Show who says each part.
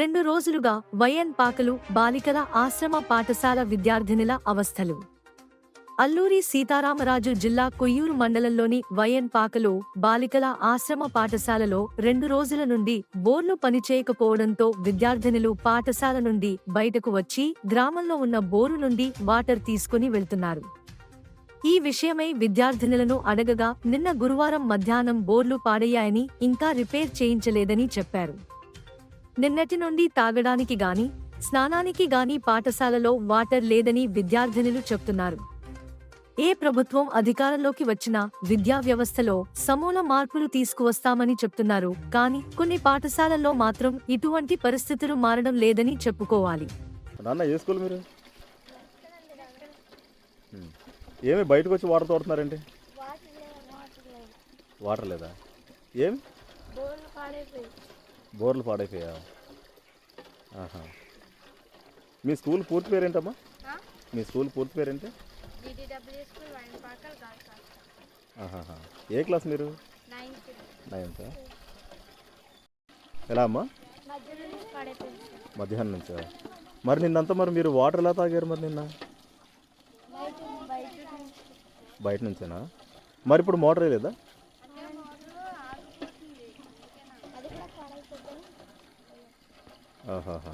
Speaker 1: 2 రోజులుగా వైఎన్ పాకలు బాలికల ఆశ్రమ పాఠశాల విద్యార్థినుల అవస్థలు. అల్లూరి సీతారామరాజు జిల్లా కొయ్యూరు మండలంలోని వైఎన్ పాకలు బాలికల ఆశ్రమ పాఠశాలలో 2 రోజుల నుండి బోర్లు పనిచేయకపోవడంతో విద్యార్థినులు పాఠశాల నుండి బయటకు వచ్చి గ్రామంలో ఉన్న బోరు నుండి వాటర్ తీసుకుని వెళ్తున్నారు. ఈ విషయమై విద్యార్థినులను అడగగా నిన్న గురువారం మధ్యాహ్నం బోర్లు పాడయ్యాయని, ఇంకా రిపేర్ చేయించలేదని చెప్పారు. నిన్నటి నుండి తాగడానికి గాని, స్నానానికి గాని పాఠశాలలో వాటర్ లేదని విద్యార్థినులు చెప్తున్నారు. ఏ ప్రభుత్వం అధికారంలోకి వచ్చినా విద్యా వ్యవస్థలో సమూల మార్పులు తీసుకువస్తామని చెప్తున్నారు. కానీ కొన్ని పాఠశాలల్లో మాత్రం ఇటువంటి పరిస్థితులు మారడం లేదని చెప్పుకోవాలి.
Speaker 2: ఏమి బయటకు వచ్చి వాటర్ తోడుతున్నారండి? వాటర్ లేదా? ఏమి బోర్లు పాడైపోయా? మీ స్కూల్ పూర్తి పేరేంటమ్మా? మీ స్కూల్ పూర్తి పేరేంటి? ఏ క్లాస్ మీరు? 9th. ఎలా అమ్మా? మధ్యాహ్నం నుంచా? మరి నిన్నంతా మరి మీరు వాటర్ ఎలా తాగారు మరి నిన్న? బయట నుంచేనా? మరి ఇప్పుడు మోటార్ లేదా? ఆహాహా.